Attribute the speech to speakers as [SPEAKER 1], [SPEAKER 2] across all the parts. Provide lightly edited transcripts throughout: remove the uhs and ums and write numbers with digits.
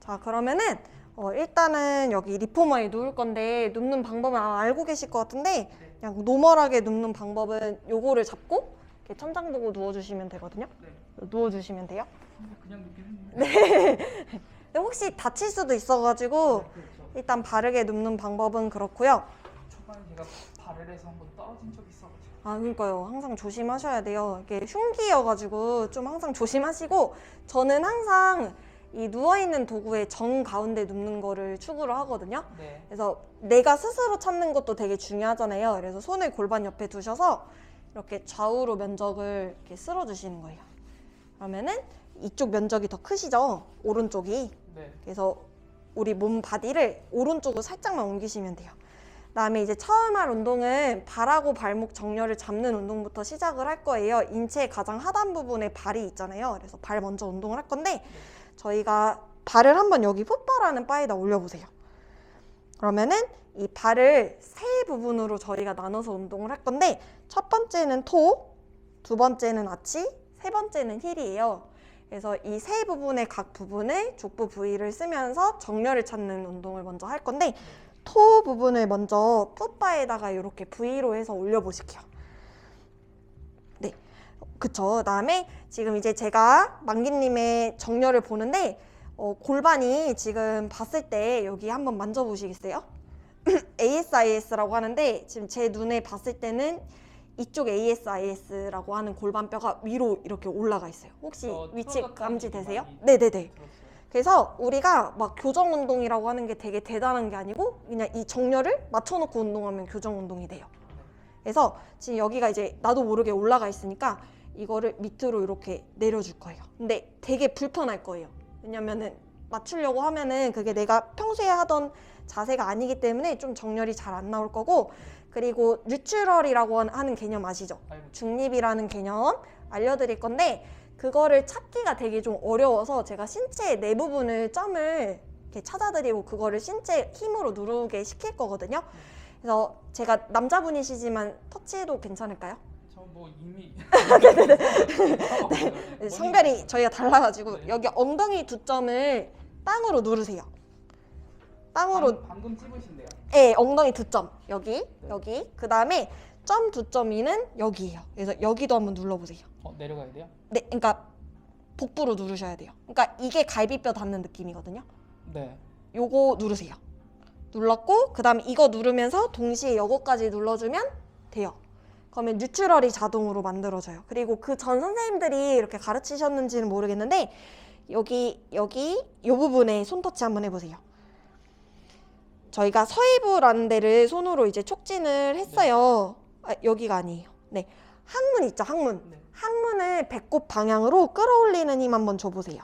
[SPEAKER 1] 자, 그러면은 일단은 여기 리포머에 누울 건데 눕는 방법은 알고 계실 것 같은데 그냥 노멀하게 눕는 방법은 요거를 잡고 이렇게 천장 보고 누워주시면 되거든요. 누워주시면 돼요.
[SPEAKER 2] 그냥 눕기는
[SPEAKER 1] 네. 근데 혹시 다칠 수도 있어가지고
[SPEAKER 2] 그렇죠.
[SPEAKER 1] 일단 바르게 눕는 방법은 그렇고요.
[SPEAKER 2] 초반에 제가 발을 해서 한번 떨어진 적이 있어가지고.
[SPEAKER 1] 아, 그러니까요. 항상 조심하셔야 돼요. 이게 흉기여가지고 좀 항상 조심하시고, 저는 항상 이 누워있는 도구의 정 가운데 눕는 거를 추구를 하거든요.
[SPEAKER 2] 네.
[SPEAKER 1] 그래서 내가 스스로 찾는 것도 되게 중요하잖아요. 그래서 손을 골반 옆에 두셔서 이렇게 좌우로 면적을 이렇게 쓸어주시는 거예요. 그러면은 이쪽 면적이 더 크시죠? 오른쪽이.
[SPEAKER 2] 네.
[SPEAKER 1] 그래서 우리 몸 바디를 오른쪽으로 살짝만 옮기시면 돼요. 그다음에 이제 처음 할 운동은 발하고 발목 정렬을 잡는 운동부터 시작을 할 거예요. 인체의 가장 하단 부분에 발이 있잖아요. 그래서 발 먼저 운동을 할 건데 저희가 발을 한번 여기 풋바라는 바에다 올려보세요. 그러면은 이 발을 세 부분으로 저희가 나눠서 운동을 할 건데 첫 번째는 토, 두 번째는 아치, 세 번째는 힐이에요. 그래서 이 세 부분의 각 부분을 족부 부위를 쓰면서 정렬을 찾는 운동을 먼저 할 건데 토 부분을 먼저 풋바에다가 이렇게 V로 해서 올려보실게요. 네, 그쵸. 그다음에 지금 이제 제가 만기님의 정렬을 보는데 골반이 지금 봤을 때 여기 한번 만져보시겠어요? ASIS라고 하는데 지금 제 눈에 봤을 때는 이쪽 ASIS라고 하는 골반뼈가 위로 이렇게 올라가 있어요. 혹시 위치 감지되세요? 네네네. 그래서 우리가 막 교정 운동이라고 하는 게 되게 대단한 게 아니고 그냥 이 정렬을 맞춰놓고 운동하면 교정 운동이 돼요. 그래서 지금 여기가 이제 나도 모르게 올라가 있으니까 이거를 밑으로 이렇게 내려줄 거예요. 근데 되게 불편할 거예요. 왜냐면은 맞추려고 하면은 그게 내가 평소에 하던 자세가 아니기 때문에 좀 정렬이 잘 안 나올 거고, 그리고 뉴트럴이라고 하는 개념 아시죠? 중립이라는 개념 알려드릴 건데 그거를 찾기가 되게 좀 어려워서 제가 신체 내 부분을 점을 이렇게 찾아드리고 그거를 신체 힘으로 누르게 시킬 거거든요. 그래서 제가 남자분이시지만 터치해도 괜찮을까요?
[SPEAKER 2] 저 뭐 이미
[SPEAKER 1] 네, 성별이 저희가 달라가지고 여기 엉덩이 두 점을 땅으로 누르세요. 땅으로.
[SPEAKER 2] 방금 찝으신데요?
[SPEAKER 1] 네, 엉덩이 두 점. 여기, 여기. 그 다음에 점 두 점 위는 여기예요. 그래서 여기도 한번 눌러보세요.
[SPEAKER 2] 내려가야 돼요?
[SPEAKER 1] 네, 그러니까 복부로 누르셔야 돼요. 그러니까 이게 갈비뼈 닿는 느낌이거든요.
[SPEAKER 2] 네.
[SPEAKER 1] 요거 누르세요. 눌렀고 그 다음에 이거 누르면서 동시에 요거까지 눌러주면 돼요. 그러면 뉴트럴이 자동으로 만들어져요. 그리고 그 전 선생님들이 이렇게 가르치셨는지는 모르겠는데 여기 요 부분에 손터치 한번 해보세요. 저희가 서이부라는 데를 손으로 이제 촉진을 했어요. 아, 여기가 아니에요. 네, 항문 있죠, 항문.
[SPEAKER 2] 네.
[SPEAKER 1] 항문을 배꼽 방향으로 끌어올리는 힘 한번 줘보세요.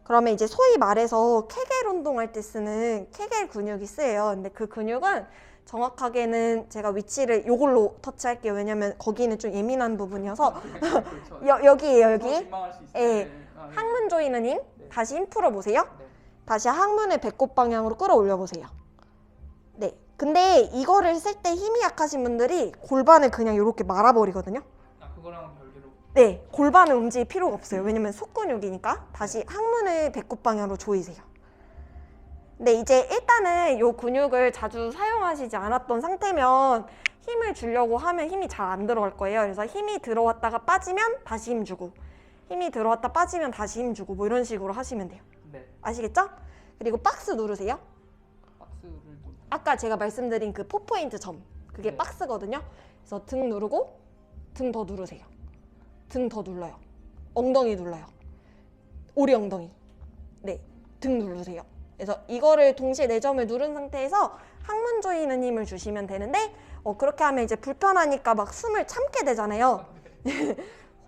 [SPEAKER 1] 그러면 이제 소위 말해서 케겔 운동할 때 쓰는 케겔 근육이 쓰여요. 근데 그 근육은 정확하게는 제가 위치를 요걸로 터치할게요. 왜냐면 거기는 좀 예민한 부분이어서.
[SPEAKER 2] 그렇죠.
[SPEAKER 1] 여기에요, 여기.
[SPEAKER 2] 민망할 수 있어요.
[SPEAKER 1] 예.
[SPEAKER 2] 네.
[SPEAKER 1] 항문 조이는 힘.
[SPEAKER 2] 네.
[SPEAKER 1] 다시 힘 풀어보세요.
[SPEAKER 2] 네.
[SPEAKER 1] 다시 항문을 배꼽 방향으로 끌어올려 보세요. 네. 근데 이거를 쓸 때 힘이 약하신 분들이 골반을 그냥 이렇게 말아버리거든요.
[SPEAKER 2] 그거랑 별개로.
[SPEAKER 1] 네, 골반을 움직일 필요가 없어요. 왜냐면 속근육이니까. 다시 항문을 배꼽 방향으로 조이세요. 근데 이제 일단은 이 근육을 자주 사용하시지 않았던 상태면 힘을 주려고 하면 힘이 잘 안 들어갈 거예요. 그래서 힘이 들어왔다가 빠지면 다시 힘 주고, 힘이 들어왔다 빠지면 다시 힘 주고, 뭐 이런 식으로 하시면 돼요.
[SPEAKER 2] 네.
[SPEAKER 1] 아시겠죠? 그리고 박스 누르세요.
[SPEAKER 2] 박스를 또.
[SPEAKER 1] 아까 제가 말씀드린 그 4포인트 점, 그게
[SPEAKER 2] 네.
[SPEAKER 1] 박스거든요. 그래서 등 누르고 등 더 누르세요. 등 더 눌러요. 엉덩이 눌러요. 오리 엉덩이. 네, 등 누르세요. 그래서 이거를 동시에 4점을 누른 상태에서 항문 조이는 힘을 주시면 되는데 그렇게 하면 이제 불편하니까 막 숨을 참게 되잖아요.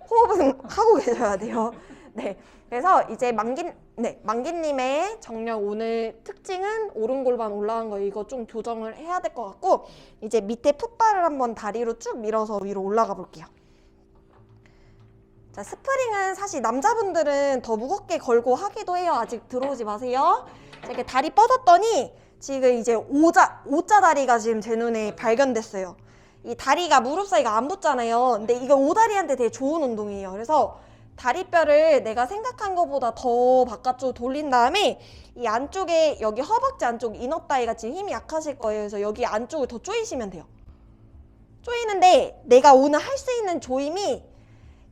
[SPEAKER 1] 호흡은 하고 계셔야 돼요. 네, 그래서 이제 만기님의 정렬 오늘 특징은 오른 골반 올라간 거 이거 좀 교정을 해야 될 것 같고, 이제 밑에 풋발을 한번 다리로 쭉 밀어서 위로 올라가 볼게요. 자, 스프링은 사실 남자분들은 더 무겁게 걸고 하기도 해요. 아직 들어오지 마세요. 이렇게 다리 뻗었더니 지금 이제 오자 다리가 지금 제 눈에 발견됐어요. 이 다리가 무릎 사이가 안 붙잖아요. 근데 이거 오다리한테 되게 좋은 운동이에요. 그래서 다리뼈를 내가 생각한 것보다 더 바깥쪽으로 돌린 다음에 이 안쪽에 여기 허벅지 안쪽 이너다이가 지금 힘이 약하실 거예요. 그래서 여기 안쪽을 더 조이시면 돼요. 조이는데 내가 오늘 할 수 있는 조임이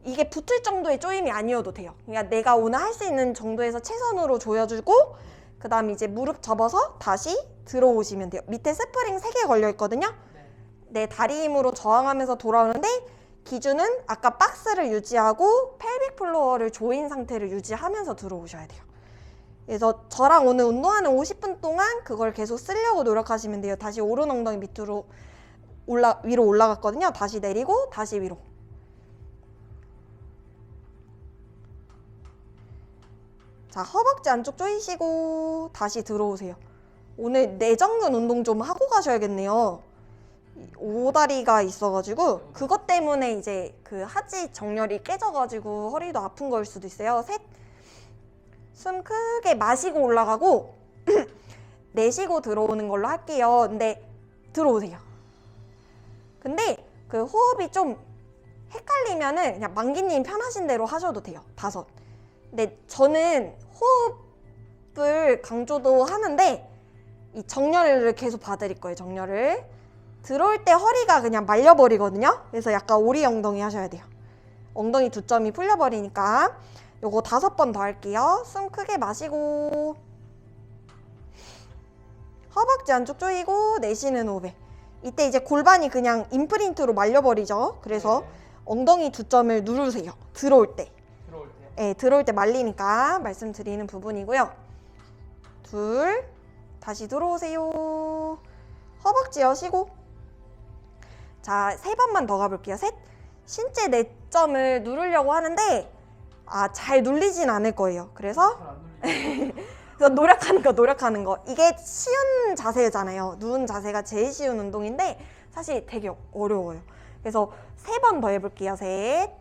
[SPEAKER 1] 이게 붙을 정도의 조임이 아니어도 돼요. 그러니까 내가 오늘 할 수 있는 정도에서 최선으로 조여주고 그 다음에 이제 무릎 접어서 다시 들어오시면 돼요. 밑에 스프링 3개 걸려 있거든요. 내 다리 힘으로 저항하면서 돌아오는데 기준은 아까 박스를 유지하고 펠빅 플로어를 조인 상태를 유지하면서 들어오셔야 돼요. 그래서 저랑 오늘 운동하는 50분 동안 그걸 계속 쓰려고 노력하시면 돼요. 다시 오른 엉덩이 밑으로 위로 올라갔거든요. 다시 내리고 다시 위로. 자, 허벅지 안쪽 조이시고 다시 들어오세요. 오늘 내전근 운동 좀 하고 가셔야겠네요. 오다리가 있어가지고 그것 때문에 이제 그 하지 정렬이 깨져가지고 허리도 아픈 걸 수도 있어요. 셋. 숨 크게 마시고 올라가고 내쉬고 들어오는 걸로 할게요. 근데 들어오세요. 근데 그 호흡이 좀 헷갈리면은 그냥 만기님 편하신 대로 하셔도 돼요. 5. 근데 저는 호흡을 강조도 하는데 이 정렬을 계속 봐드릴 거예요. 정렬을. 들어올 때 허리가 그냥 말려버리거든요. 그래서 약간 오리 엉덩이 하셔야 돼요. 엉덩이 두 점이 풀려버리니까. 요거 5번 더 할게요. 숨 크게 마시고 허벅지 안쪽 조이고 내쉬는 호흡에. 이때 이제 골반이 그냥 임프린트로 말려버리죠. 그래서 엉덩이 두 점을 누르세요. 들어올 때. 네, 들어올 때 말리니까 말씀드리는 부분이고요. 2. 다시 들어오세요. 허벅지 여시고. 자, 3번만 더 가볼게요. 셋. 신체 내점을 누르려고 하는데 잘 눌리진 않을 거예요. 그래서 노력하는 거. 이게 쉬운 자세잖아요. 누운 자세가 제일 쉬운 운동인데 사실 되게 어려워요. 그래서 3번 더 해볼게요. 셋.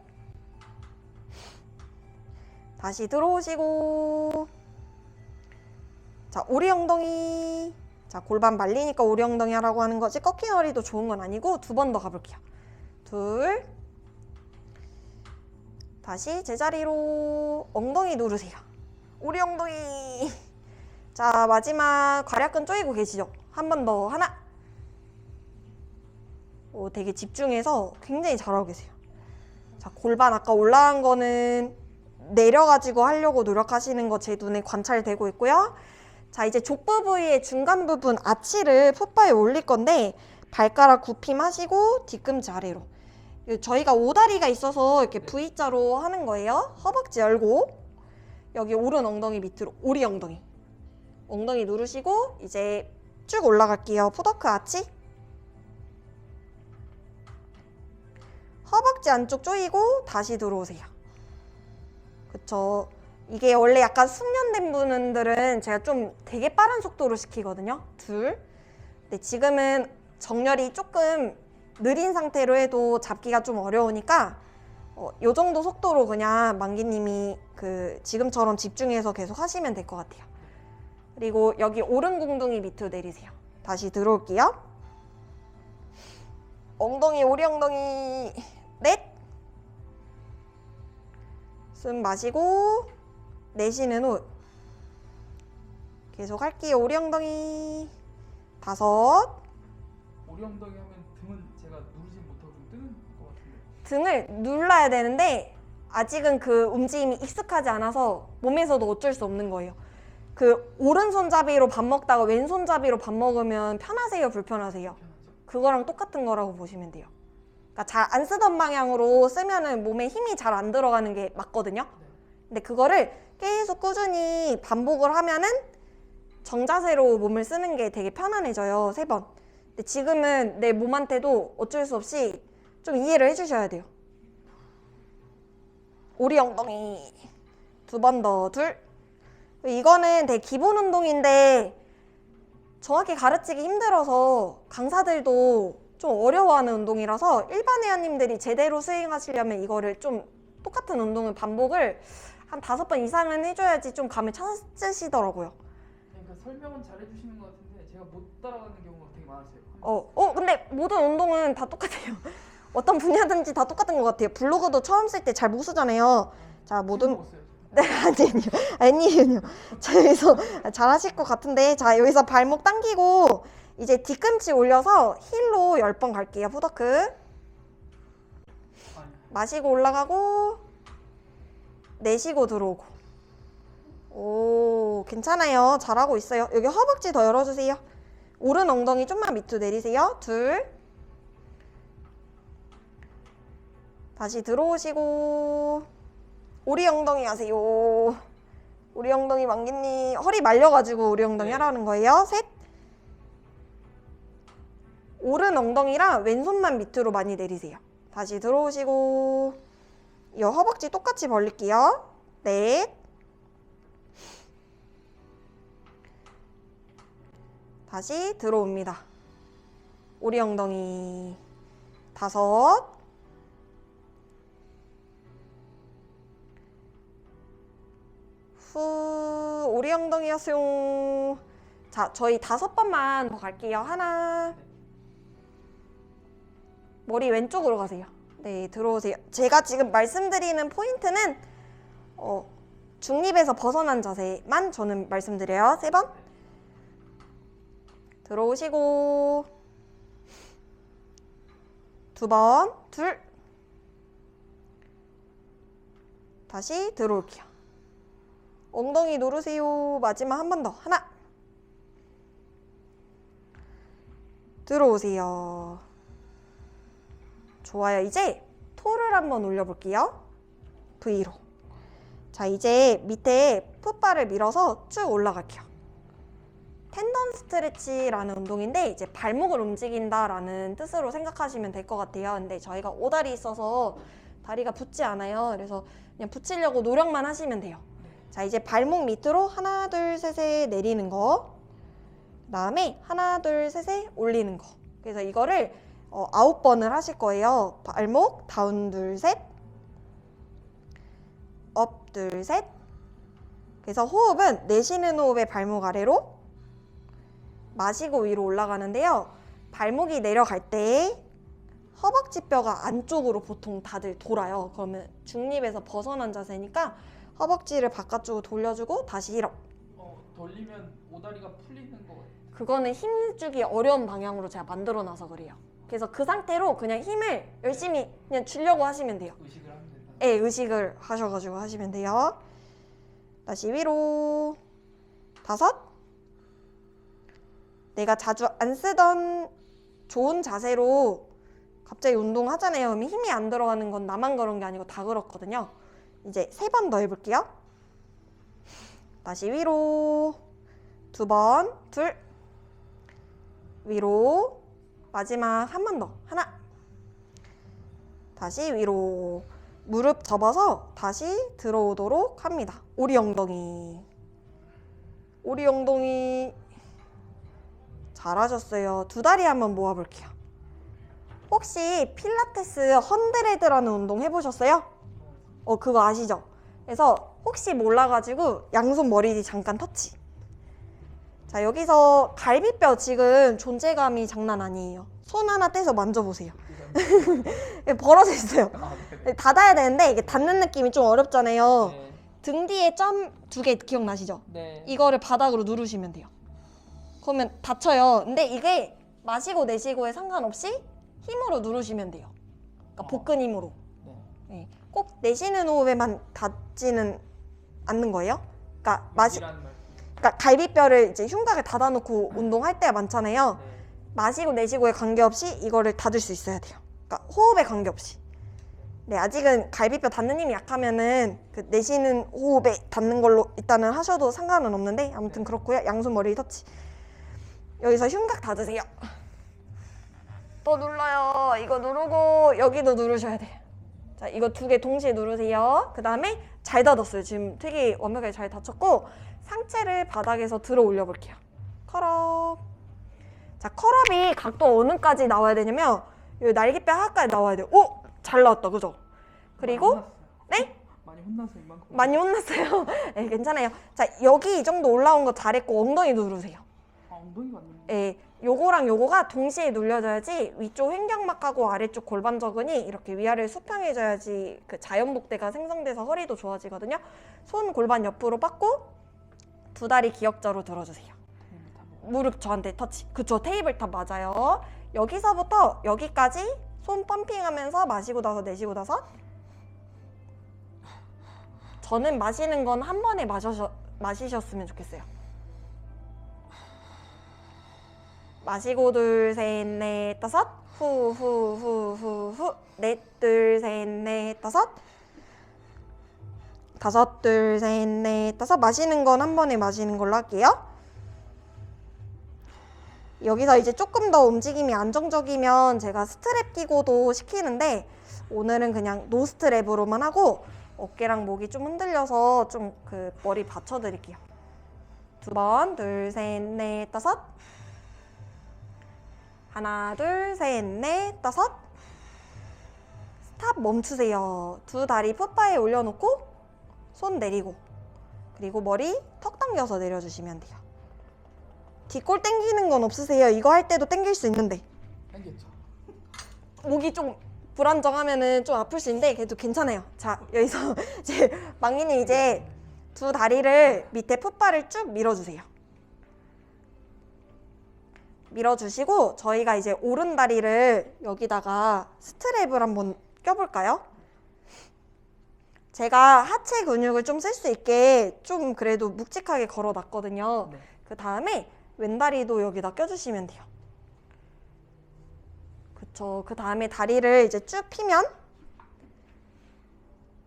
[SPEAKER 1] 다시 들어오시고. 자, 오리 엉덩이. 자, 골반 말리니까 오리 엉덩이 하라고 하는 거지 꺾인 허리도 좋은 건 아니고 2번 더 가볼게요. 2. 다시 제자리로 엉덩이 누르세요. 오리 엉덩이. 자, 마지막 괄약근 조이고 계시죠? 한 번 더. 하나. 되게 집중해서 굉장히 잘하고 계세요. 자, 골반 아까 올라간 거는 내려가지고 하려고 노력하시는 거 제 눈에 관찰되고 있고요. 자, 이제 족부 부위의 중간 부분 아치를 풋바에 올릴 건데 발가락 굽힘하시고 뒤꿈치 아래로. 저희가 오다리가 있어서 이렇게 V자로 하는 거예요. 허벅지 열고 여기 오른 엉덩이 밑으로 오리 엉덩이. 엉덩이 누르시고 이제 쭉 올라갈게요. 푸더크 아치. 허벅지 안쪽 조이고 다시 들어오세요. 그쵸. 이게 원래 약간 숙련된 분들은 제가 좀 되게 빠른 속도로 시키거든요. 2. 근데 지금은 정렬이 조금 느린 상태로 해도 잡기가 좀 어려우니까 요 정도 속도로 그냥 만기님이 지금처럼 집중해서 계속 하시면 될 것 같아요. 그리고 여기 오른 궁둥이 밑으로 내리세요. 다시 들어올게요. 엉덩이 오리 엉덩이. 넷. 숨 마시고 내쉬는 호흡. 계속 할게요. 오리 엉덩이. 5.
[SPEAKER 2] 오리 엉덩이 하면 등은 제가 누르지 못하고 좀 뜨는 것 같은데.
[SPEAKER 1] 등을 눌러야 되는데 아직은 그 움직임이 익숙하지 않아서 몸에서도 어쩔 수 없는 거예요. 그 오른손잡이로 밥 먹다가 왼손잡이로 밥 먹으면 편하세요? 불편하세요? 그거랑 똑같은 거라고 보시면 돼요. 그러니까 잘 안 쓰던 방향으로 쓰면은 몸에 힘이 잘 안 들어가는 게 맞거든요. 근데 그거를 계속 꾸준히 반복을 하면은 정자세로 몸을 쓰는 게 되게 편안해져요. 3번. 근데 지금은 내 몸한테도 어쩔 수 없이 좀 이해를 해주셔야 돼요. 오리 엉덩이. 2번 더. 2. 이거는 되게 기본 운동인데 정확히 가르치기 힘들어서 강사들도 좀 어려워하는 운동이라서 일반 회원님들이 제대로 수행하시려면 이거를 좀 똑같은 운동을 반복을 한 5번 이상은 해줘야지 좀 감을 찾으시더라고요.
[SPEAKER 2] 그러니까 설명은 잘 해주시는 것 같은데 제가 못 따라가는 경우가 되게 많으세요.
[SPEAKER 1] 근데 모든 운동은 다 똑같아요. 어떤 분야든지 다 똑같은 것 같아요. 블로그도 처음 쓸 때 잘 못 쓰잖아요. 자, 모든
[SPEAKER 2] 먹었어요.
[SPEAKER 1] 네, 아니에요. 자, 여기서 잘하실 것 같은데, 자, 여기서 발목 당기고 이제 뒤꿈치 올려서 힐로 10번 갈게요. 푸더크. 마시고 올라가고 내쉬고 들어오고. 오, 괜찮아요. 잘하고 있어요. 여기 허벅지 더 열어주세요. 오른 엉덩이 좀만 밑으로 내리세요. 둘. 다시 들어오시고 오리 엉덩이 하세요. 오리 엉덩이 만기님 허리 말려가지고 오리 엉덩이
[SPEAKER 2] 네.
[SPEAKER 1] 하라는 거예요. 셋. 오른 엉덩이랑 왼손만 밑으로 많이 내리세요. 다시 들어오시고 이 허벅지 똑같이 벌릴게요. 넷. 다시 들어옵니다. 오리 엉덩이. 다섯. 후, 오리 엉덩이 하세요. 자, 저희 5번만 더 갈게요. 하나. 머리 왼쪽으로 가세요. 네, 들어오세요. 제가 지금 말씀드리는 포인트는 중립에서 벗어난 자세만 저는 말씀드려요. 3번. 들어오시고 2번. 둘. 다시 들어올게요. 엉덩이 누르세요. 마지막 한 번 더. 하나. 들어오세요. 좋아요. 이제 토를 한번 올려볼게요. V로. 자, 이제 밑에 풋바를 밀어서 쭉 올라갈게요. 텐던 스트레치라는 운동인데 이제 발목을 움직인다라는 뜻으로 생각하시면 될 것 같아요. 근데 저희가 오다리 있어서 다리가 붙지 않아요. 그래서 그냥 붙이려고 노력만 하시면 돼요. 자, 이제 발목 밑으로 하나, 둘, 셋에 내리는 거. 그 다음에 하나, 둘, 셋에 올리는 거. 그래서 이거를 9번을 하실 거예요. 발목, 다운, 둘, 셋. 업, 둘, 셋. 그래서 호흡은 내쉬는 호흡에 발목 아래로, 마시고 위로 올라가는데요. 발목이 내려갈 때 허벅지 뼈가 안쪽으로 보통 다들 돌아요. 그러면 중립에서 벗어난 자세니까 허벅지를 바깥쪽으로 돌려주고 다시 힐업.
[SPEAKER 2] 돌리면 오다리가 풀리는 거 같아요.
[SPEAKER 1] 그거는 힘 주기 어려운 방향으로 제가 만들어놔서 그래요. 그래서 그 상태로 그냥 힘을 열심히 그냥 주려고 하시면 돼요.
[SPEAKER 2] 의식을 하면 된다.
[SPEAKER 1] 네, 의식을 하셔가지고 하시면 돼요. 다시 위로. 다섯. 내가 자주 안 쓰던 좋은 자세로 갑자기 운동하잖아요. 그러면 힘이 안 들어가는 건 나만 그런 게 아니고 다 그렇거든요. 이제 3번 더 해볼게요. 다시 위로. 2번. 둘. 위로. 마지막 한 번 더. 하나. 다시 위로. 무릎 접어서 다시 들어오도록 합니다. 오리 엉덩이. 오리 엉덩이. 잘하셨어요. 두 다리 한번 모아볼게요. 혹시 필라테스 헌드레드라는 운동 해보셨어요? 그거 아시죠? 그래서 혹시 몰라가지고 양손 머리 뒤 잠깐 터치. 자, 여기서 갈비뼈 지금 존재감이 장난 아니에요. 손 하나 떼서 만져보세요. 벌어져 있어요. 닫아야 되는데 이게 닫는 느낌이 좀 어렵잖아요.
[SPEAKER 2] 네.
[SPEAKER 1] 등 뒤에 점 2개 기억나시죠?
[SPEAKER 2] 네.
[SPEAKER 1] 이거를 바닥으로 누르시면 돼요. 그러면 닫혀요. 근데 이게 마시고 내쉬고에 상관없이 힘으로 누르시면 돼요. 그러니까 복근 힘으로.
[SPEAKER 2] 네.
[SPEAKER 1] 네. 꼭 내쉬는 호흡에만 닿지는 않는 거예요. 그러니까
[SPEAKER 2] 여기라는 말.
[SPEAKER 1] 그러니까 갈비뼈를 이제 흉곽을 닫아놓고 운동할 때가 많잖아요.
[SPEAKER 2] 네.
[SPEAKER 1] 마시고 내쉬고에 관계없이 이거를 닫을 수 있어야 돼요. 그러니까 호흡에 관계없이. 네, 아직은 갈비뼈 닫는 힘이 약하면은 그 내쉬는 호흡에 닫는 걸로 일단은 하셔도 상관은 없는데 아무튼 그렇고요. 양손 머리 터치. 여기서 흉곽 닫으세요. 또 눌러요. 이거 누르고 여기도 누르셔야 돼요. 자, 이거 2개 동시에 누르세요. 그 다음에 잘 닫았어요. 지금 되게 완벽하게 잘 닫혔고 상체를 바닥에서 들어 올려 볼게요. 컬업. 자, 컬업이 각도 어느까지 나와야 되냐면 이 날개뼈 하나까지 나와야 돼요. 오! 잘 나왔다. 그죠? 그리고
[SPEAKER 2] 많이 혼났어요.
[SPEAKER 1] 네?
[SPEAKER 2] 많이 혼나서 이만큼.
[SPEAKER 1] 많이 혼났어요. 네, 괜찮아요. 자, 여기 이 정도 올라온 거 잘했고 엉덩이 누르세요.
[SPEAKER 2] 엉덩이가 안 눌러.
[SPEAKER 1] 예, 요거랑 요거가 동시에 눌려져야지 위쪽 횡격막하고 아래쪽 골반저근이 이렇게 위아래 수평해져야지 그 자연복대가 생성돼서 허리도 좋아지거든요. 손 골반 옆으로 뻗고 두 다리 기역자로 들어주세요. 무릎 저한테 터치. 그쵸, 테이블탑 맞아요. 여기서부터 여기까지 손 펌핑하면서 마시고 나서 내쉬고 나서. 저는 마시는 건 한 번에 마시셨으면 좋겠어요. 마시고 둘, 셋, 넷, 다섯. 후, 후, 후, 후, 후. 넷, 둘, 셋, 넷, 다섯. 다섯, 둘, 셋, 넷, 다섯. 마시는 건 한 번에 마시는 걸로 할게요. 여기서 이제 조금 더 움직임이 안정적이면 제가 스트랩 끼고도 시키는데 오늘은 그냥 노 스트랩으로만 하고 어깨랑 목이 좀 흔들려서 좀 그 머리 받쳐드릴게요. 두 번, 둘, 셋, 넷, 다섯. 하나, 둘, 셋, 넷, 다섯. 스탑 멈추세요. 두 다리 풋바에 올려놓고 손 내리고 그리고 머리 턱 당겨서 내려주시면 돼요. 뒷골 당기는 건 없으세요? 이거 할 때도 당길 수 있는데.
[SPEAKER 2] 당겼죠.
[SPEAKER 1] 목이 좀 불안정하면은 좀 아플 수 있는데 그래도 괜찮아요. 자, 여기서 이제 망니님 이제 두 다리를 밑에 풋바를 쭉 밀어주세요. 밀어주시고 저희가 이제 오른 다리를 여기다가 스트랩을 한번 껴볼까요? 제가 하체 근육을 좀 쓸 수 있게 좀 그래도 묵직하게 걸어놨거든요.
[SPEAKER 2] 네.
[SPEAKER 1] 그 다음에 왼다리도 여기다 껴주시면 돼요. 그쵸. 그 다음에 다리를 이제 쭉 피면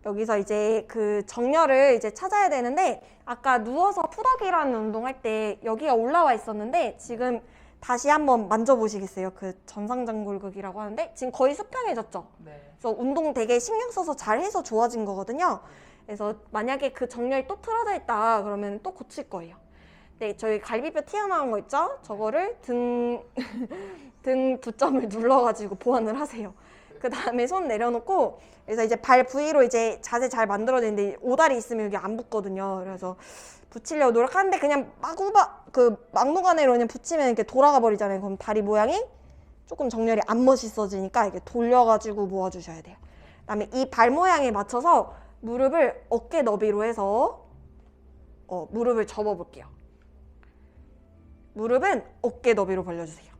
[SPEAKER 1] 여기서 이제 그 정렬을 이제 찾아야 되는데 아까 누워서 푸더기라는 운동할 때 여기가 올라와 있었는데 지금 다시 한번 만져보시겠어요? 그 전상장골극이라고 하는데 지금 거의 수평해졌죠?
[SPEAKER 2] 네.
[SPEAKER 1] 그래서 운동 되게 신경 써서 잘 해서 좋아진 거거든요. 그래서 만약에 그 정렬이 또 틀어져 있다 그러면 또 고칠 거예요. 네, 저희 갈비뼈 튀어나온 거 있죠? 저거를 등 두 점을 눌러가지고 보완을 하세요. 그 다음에 손 내려놓고 그래서 이제 발 부위로 이제 자세 잘 만들어지는데 오다리 있으면 여기 안 붙거든요. 그래서 붙이려고 노력하는데 그냥 막무가내로 그냥 붙이면 이렇게 돌아가 버리잖아요. 그럼 다리 모양이 조금 정렬이 안 멋있어지니까 이렇게 돌려가지고 모아주셔야 돼요. 그다음에 이 발 모양에 맞춰서 무릎을 어깨 너비로 해서 무릎을 접어볼게요. 무릎은 어깨 너비로 벌려주세요.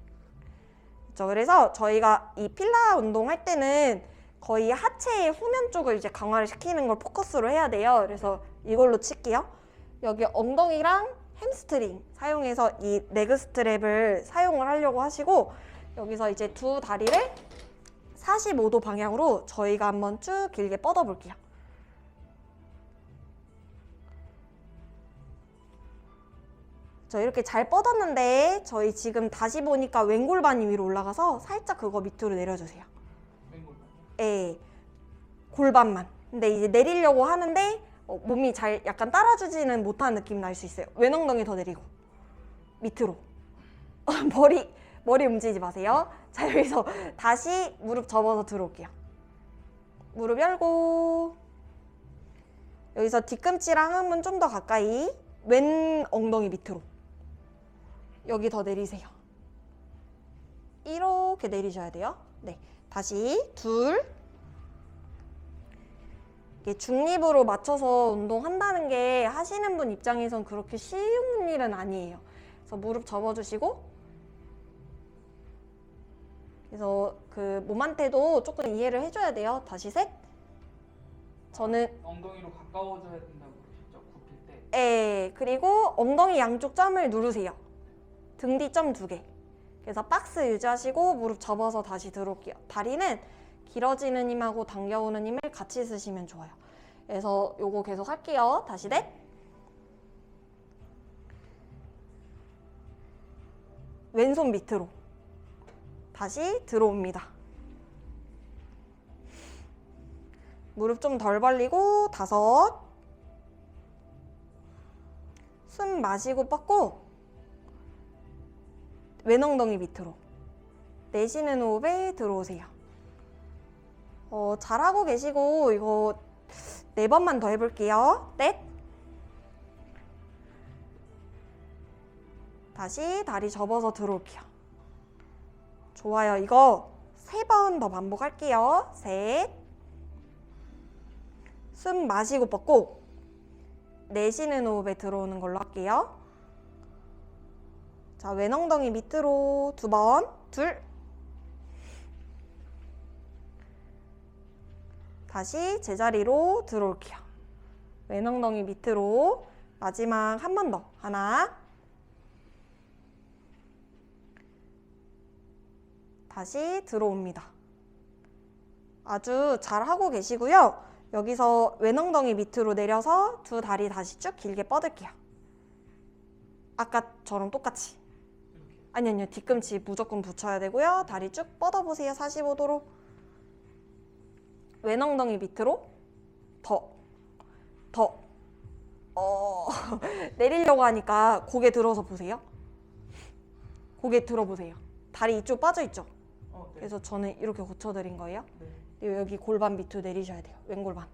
[SPEAKER 1] 그렇죠? 그래서 저희가 이 필라 운동할 때는 거의 하체의 후면 쪽을 이제 강화를 시키는 걸 포커스로 해야 돼요. 그래서 이걸로 칠게요. 여기 엉덩이랑 햄스트링 사용해서 이 레그 스트랩을 사용을 하려고 하시고 여기서 이제 두 다리를 45도 방향으로 저희가 한번 쭉 길게 뻗어 볼게요. 저 이렇게 잘 뻗었는데 저희 지금 다시 보니까 왼골반이 위로 올라가서 살짝 그거 밑으로 내려주세요.
[SPEAKER 2] 왼골반이요?
[SPEAKER 1] 예, 골반만. 근데 이제 내리려고 하는데 몸이 잘 약간 따라주지는 못하는 느낌 날 수 있어요. 왼엉덩이 더 내리고 밑으로. 머리 움직이지 마세요. 자, 여기서 다시 무릎 접어서 들어올게요. 무릎 열고 여기서 뒤꿈치랑 한번 좀 더 가까이 왼 엉덩이 밑으로 여기 더 내리세요. 이렇게 내리셔야 돼요. 네, 다시 둘. 이게 중립으로 맞춰서 운동한다는 게 하시는 분 입장에선 그렇게 쉬운 일은 아니에요. 그래서 무릎 접어주시고 그래서 그 몸한테도 조금 이해를 해줘야 돼요. 다시 셋. 저는
[SPEAKER 2] 엉덩이로 가까워져야 된다고 그러셨죠? 굽힐 때.
[SPEAKER 1] 예, 그리고 엉덩이 양쪽 점을 누르세요. 등 뒤 점 2개. 그래서 박스 유지하시고 무릎 접어서 다시 들어올게요. 다리는 길어지는 힘하고 당겨오는 힘을 같이 쓰시면 좋아요. 그래서 요거 계속 할게요. 다시 넷. 왼손 밑으로. 다시 들어옵니다. 무릎 좀 덜 벌리고 다섯. 숨 마시고 뻗고 왼엉덩이 밑으로. 내쉬는 호흡에 들어오세요. 잘하고 계시고 이거 4번만 더 해볼게요. 넷. 다시 다리 접어서 들어올게요. 좋아요. 이거 3번 더 반복할게요. 셋. 숨 마시고 뻗고 내쉬는 호흡에 들어오는 걸로 할게요. 자, 왼엉덩이 밑으로 2번. 둘. 다시 제자리로 들어올게요. 왼엉덩이 밑으로 마지막 한 번 더. 하나. 다시 들어옵니다. 아주 잘하고 계시고요. 여기서 왼엉덩이 밑으로 내려서 두 다리 다시 쭉 길게 뻗을게요. 아까처럼 똑같이. 아니요. 뒤꿈치 무조건 붙여야 되고요. 다리 쭉 뻗어보세요. 45도로. 왼엉덩이 밑으로 더. 내리려고 하니까 고개 들어서 보세요. 고개 들어보세요. 다리 이쪽 빠져있죠?
[SPEAKER 2] 네.
[SPEAKER 1] 그래서 저는 이렇게 고쳐드린 거예요.
[SPEAKER 2] 네.
[SPEAKER 1] 그리고 여기 골반 밑으로 내리셔야 돼요. 왼골반.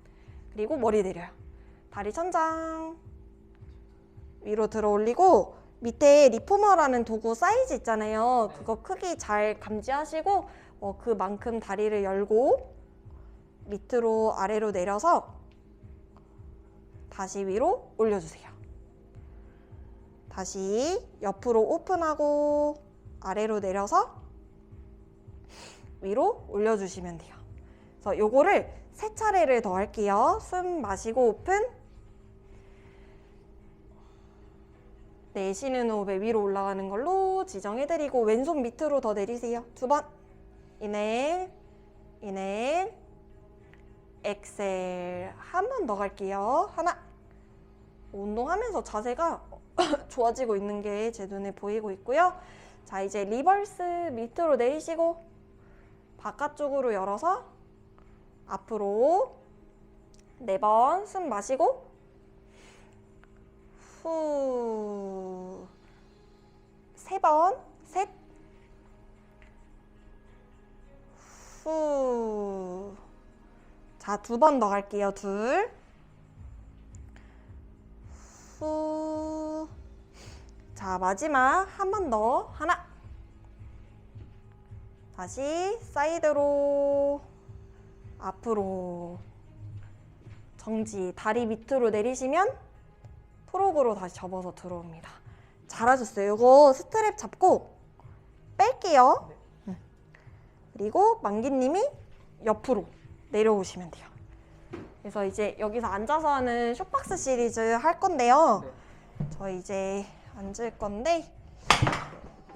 [SPEAKER 1] 그리고 머리 내려요. 다리 천장. 위로 들어 올리고 밑에 리포머라는 도구 사이즈 있잖아요.
[SPEAKER 2] 네.
[SPEAKER 1] 그거 크기 잘 감지하시고 그만큼 다리를 열고 밑으로 아래로 내려서 다시 위로 올려주세요. 다시 옆으로 오픈하고 아래로 내려서 위로 올려주시면 돼요. 그래서 요거를 3차례를 더 할게요. 숨 마시고 오픈. 내쉬는 호흡에 위로 올라가는 걸로 지정해드리고 왼손 밑으로 더 내리세요. 2번. 인헬, 인헬, 엑셀. 한 번 더 갈게요. 하나. 운동하면서 자세가 좋아지고 있는 게 제 눈에 보이고 있고요. 자, 이제 리버스 밑으로 내리시고 바깥쪽으로 열어서 앞으로 4번 숨 마시고 후 3번 셋 후. 자, 2번 더 갈게요. 둘 후. 자, 마지막 한 번 더. 하나. 다시 사이드로 앞으로 정지. 다리 밑으로 내리시면 프로그로 다시 접어서 들어옵니다. 잘하셨어요. 이거 스트랩 잡고 뺄게요. 그리고 만기님이 옆으로 내려오시면 돼요. 그래서 이제 여기서 앉아서 하는 쇼박스 시리즈 할 건데요.
[SPEAKER 2] 네.
[SPEAKER 1] 저 이제 앉을 건데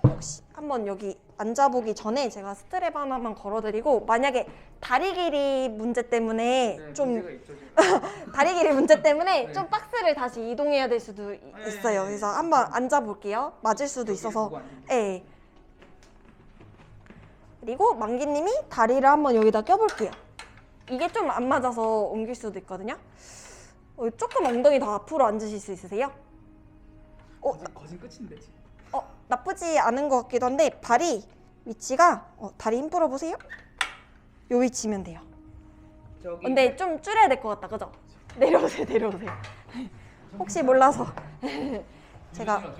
[SPEAKER 1] 혹시 한번 여기 앉아보기 전에 제가 스트랩 하나만 걸어드리고 만약에 다리 길이 문제 때문에
[SPEAKER 2] 네,
[SPEAKER 1] 좀
[SPEAKER 2] 문제가 있죠, 지금.
[SPEAKER 1] 다리 길이 문제 때문에
[SPEAKER 2] 네.
[SPEAKER 1] 좀 박스를 다시 이동해야 될 수도 있어요.
[SPEAKER 2] 네.
[SPEAKER 1] 그래서 한번 앉아볼게요. 맞을 수도
[SPEAKER 2] 여기
[SPEAKER 1] 있어서.
[SPEAKER 2] 누구 앉으면
[SPEAKER 1] 네. 그리고 만기님이 다리를 한번 여기다 껴볼게요. 이게 좀 안 맞아서 옮길 수도 있거든요. 조금 엉덩이 더 앞으로 앉으실 수 있으세요?
[SPEAKER 2] 거진 끝인데 지금.
[SPEAKER 1] 나쁘지 않은 것 같기도 한데 발이 위치가 다리 힘 풀어보세요. 요 위치면 돼요.
[SPEAKER 2] 저기
[SPEAKER 1] 근데 좀 줄여야 될 것 같다, 그죠? 내려오세요. 혹시 몰라서 제가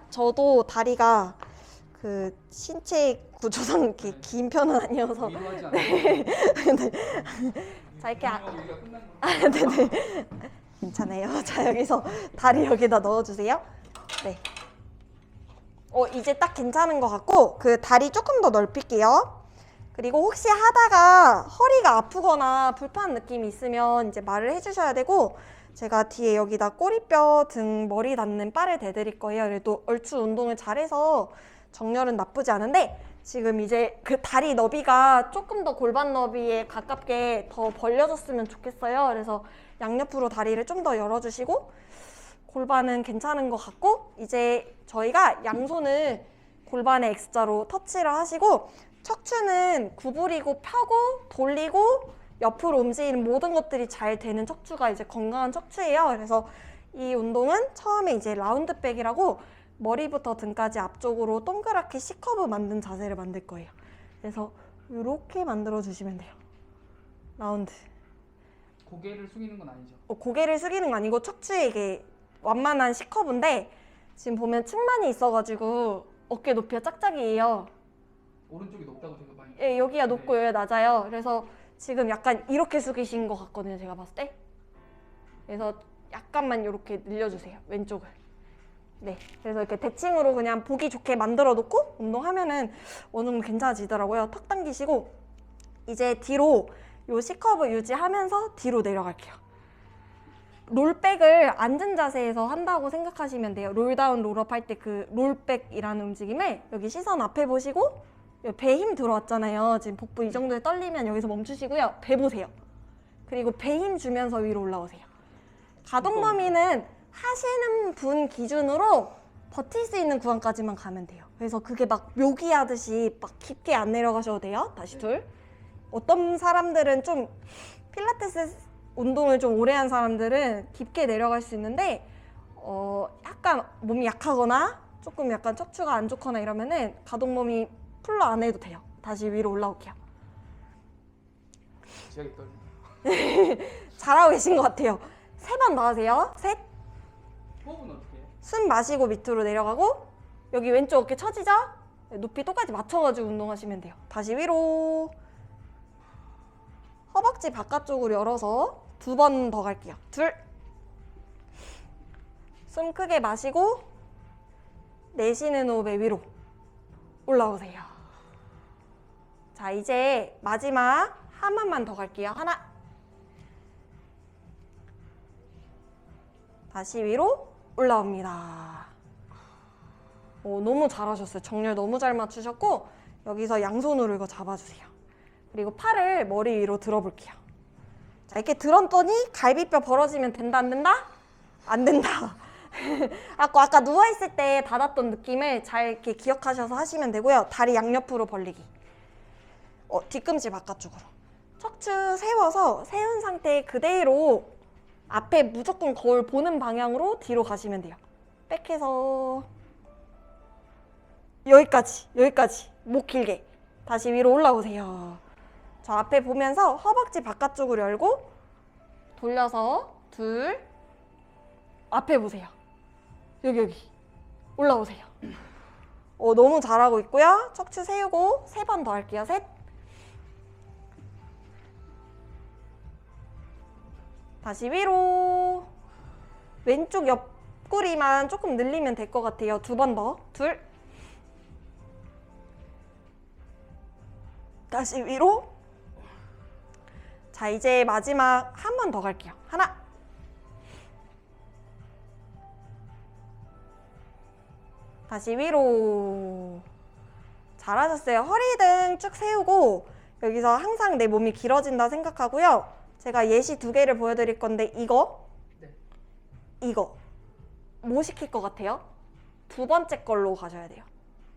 [SPEAKER 1] 저도 다리가 그 신체 구조상 이렇게 긴 편은 아니어서
[SPEAKER 2] 위로하지 않아요.
[SPEAKER 1] 자, 이렇게
[SPEAKER 2] 여기가 끝난 거.
[SPEAKER 1] 네네. 괜찮아요. 자, 여기서 다리 여기다 넣어주세요. 네. 이제 딱 괜찮은 것 같고 그 다리 조금 더 넓힐게요. 그리고 혹시 하다가 허리가 아프거나 불편한 느낌이 있으면 이제 말을 해주셔야 되고 제가 뒤에 여기다 꼬리뼈, 등, 머리 닿는 바를 대드릴 거예요. 그래도 얼추 운동을 잘해서 정렬은 나쁘지 않은데 지금 이제 그 다리 너비가 조금 더 골반 너비에 가깝게 더 벌려졌으면 좋겠어요. 그래서 양옆으로 다리를 좀 더 열어주시고 골반은 괜찮은 것 같고 이제 저희가 양손을 골반의 X자로 터치를 하시고 척추는 구부리고 펴고 돌리고 옆으로 움직이는 모든 것들이 잘 되는 척추가 이제 건강한 척추예요. 그래서 이 운동은 처음에 이제 라운드백이라고 머리부터 등까지 앞쪽으로 동그랗게 C커브 만든 자세를 만들 거예요. 그래서 이렇게 만들어 주시면 돼요. 라운드.
[SPEAKER 2] 고개를 숙이는 건 아니죠.
[SPEAKER 1] 고개를 숙이는 거 아니고 척추에 이게 완만한 C커브인데 지금 보면 측만이 있어가지고 어깨 높이가 짝짝이에요.
[SPEAKER 2] 오른쪽이 높다고 제가 많이.
[SPEAKER 1] 예, 여기가
[SPEAKER 2] 네.
[SPEAKER 1] 높고 여기가 낮아요. 그래서 지금 약간 이렇게 숙이신 것 같거든요. 제가 봤을 때. 그래서 약간만 이렇게 늘려주세요. 왼쪽을. 네. 그래서 이렇게 대칭으로 그냥 보기 좋게 만들어 놓고 운동하면은 어느 정도 괜찮아지더라고요. 턱 당기시고 이제 뒤로 요 C커브 유지하면서 뒤로 내려갈게요. 롤백을 앉은 자세에서 한다고 생각하시면 돼요. 롤다운, 롤업 할 때 그 롤백이라는 움직임을 여기 시선 앞에 보시고 배 힘 들어왔잖아요. 지금 복부 이 정도에 떨리면 여기서 멈추시고요. 배 보세요. 그리고 배 힘 주면서 위로 올라오세요. 가동 범위는 하시는 분 기준으로 버틸 수 있는 구간까지만 가면 돼요. 그래서 그게 막 묘기 하듯이 막 깊게 안 내려가셔도 돼요. 다시 둘. 어떤 사람들은 좀 필라테스 운동을 좀 오래 한 사람들은 깊게 내려갈 수 있는데 약간 몸이 약하거나 조금 약간 척추가 안 좋거나 이러면은 가동 범위 풀로 안 해도 돼요. 다시 위로 올라올게요.
[SPEAKER 2] 지하게 떨리네요.
[SPEAKER 1] 잘하고 계신 것 같아요. 3번 더 하세요. 셋.
[SPEAKER 2] 호흡은 어떻게 해요?
[SPEAKER 1] 숨 마시고 밑으로 내려가고 여기 왼쪽 어깨 처지죠? 높이 똑같이 맞춰가지고 운동하시면 돼요. 다시 위로. 허벅지 바깥쪽으로 열어서 2번 더 갈게요. 둘. 숨 크게 마시고 내쉬는 호흡에 위로 올라오세요. 자, 이제 마지막 한 번만 더 갈게요. 하나. 다시 위로 올라옵니다. 너무 잘하셨어요. 정렬 너무 잘 맞추셨고 여기서 양손으로 이거 잡아주세요. 그리고 팔을 머리 위로 들어볼게요. 자, 이렇게 들었더니 갈비뼈 벌어지면 된다, 안 된다? 안 된다. 아까 누워있을 때 닫았던 느낌을 잘 이렇게 기억하셔서 하시면 되고요. 다리 양옆으로 벌리기. 뒤꿈치 바깥쪽으로. 척추 세워서 세운 상태 그대로 앞에 무조건 거울 보는 방향으로 뒤로 가시면 돼요. 백해서 여기까지. 목 길게. 다시 위로 올라오세요. 자, 앞에 보면서 허벅지 바깥쪽으로 열고 돌려서 둘. 앞에 보세요. 여기. 올라오세요. 너무 잘하고 있고요. 척추 세우고 3번 더 할게요. 셋. 다시 위로. 왼쪽 옆구리만 조금 늘리면 될 것 같아요. 2번 더. 둘. 다시 위로. 자, 이제 마지막 한 번 더 갈게요. 하나. 다시 위로. 잘하셨어요. 허리 등 쭉 세우고 여기서 항상 내 몸이 길어진다 생각하고요. 제가 예시 2개를 보여드릴 건데 이거 뭐 시킬 것 같아요? 2번째 걸로 가셔야 돼요.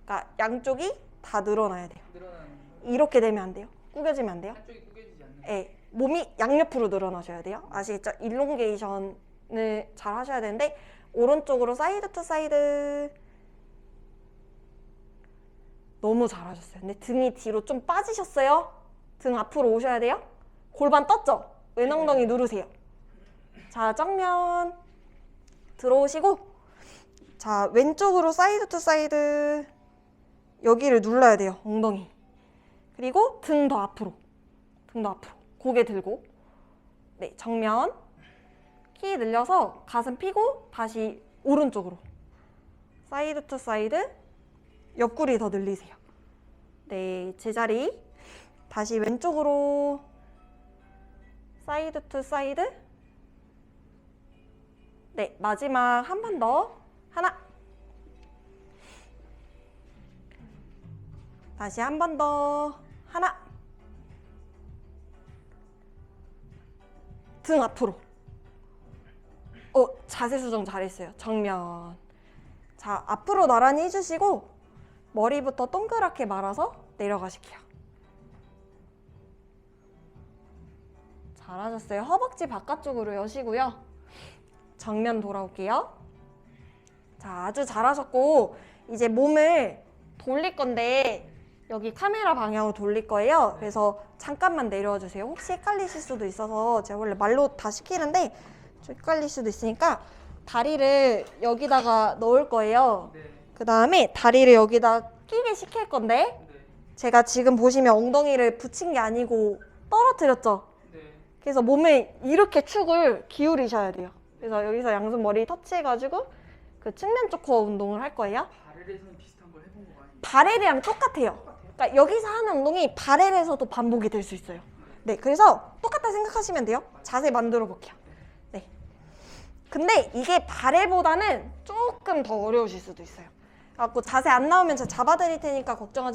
[SPEAKER 1] 그러니까 양쪽이 다 늘어나야 돼요.
[SPEAKER 2] 늘어나는
[SPEAKER 1] 이렇게 되면 안 돼요. 구겨지면 안 돼요.
[SPEAKER 2] 한쪽이 구겨지지 않는.
[SPEAKER 1] 네, 몸이 양옆으로 늘어나셔야 돼요. 아시겠죠? 일롱게이션을 잘 하셔야 되는데 오른쪽으로 사이드 투 사이드. 너무 잘하셨어요. 근데 등이 뒤로 좀 빠지셨어요. 등 앞으로 오셔야 돼요. 골반 떴죠? 왼엉덩이 누르세요. 자, 정면 들어오시고 자, 왼쪽으로 사이드 투 사이드. 여기를 눌러야 돼요. 엉덩이. 그리고 등 더 앞으로. 고개 들고. 네, 정면. 키 늘려서 가슴 펴고 다시 오른쪽으로. 사이드 투 사이드. 옆구리 더 늘리세요. 네, 제자리. 다시 왼쪽으로. 사이드 투 사이드. 네, 마지막 한 번 더. 하나. 다시 한 번 더. 하나. 등 앞으로. 자세 수정 잘했어요. 정면. 자, 앞으로 나란히 해주시고 머리부터 동그랗게 말아서 내려가실게요. 잘하셨어요. 허벅지 바깥쪽으로 여시고요. 정면 돌아올게요. 자, 아주 잘하셨고 이제 몸을 돌릴 건데 여기 카메라 방향으로 돌릴 거예요. 그래서 잠깐만 내려와 주세요. 혹시 헷갈리실 수도 있어서 제가 원래 말로 다 시키는데 좀 헷갈릴 수도 있으니까 다리를 여기다가 넣을 거예요.
[SPEAKER 2] 네.
[SPEAKER 1] 그 다음에 다리를 여기다 끼게 시킬 건데
[SPEAKER 2] 네.
[SPEAKER 1] 제가 지금 보시면 엉덩이를 붙인 게 아니고 떨어뜨렸죠?
[SPEAKER 2] 네.
[SPEAKER 1] 그래서 몸에 이렇게 축을 기울이셔야 돼요. 그래서 여기서 양손 머리 터치해가지고 그 측면 쪽 코어 운동을 할 거예요.
[SPEAKER 2] 바렐에서는 비슷한 걸 해본 거 아니에요?
[SPEAKER 1] 바렐이랑 똑같아요. 그러니까 여기서 하는 운동이 바렐에서도 반복이 될 수 있어요. 네, 그래서 똑같다 생각하시면 돼요. 자세 만들어 볼게요. 네. 근데 이게 바렐보다는 조금 더 어려우실 수도 있어요. 그래갖고 자세 안 나오면 제가 잡아드릴 테니까 걱정하지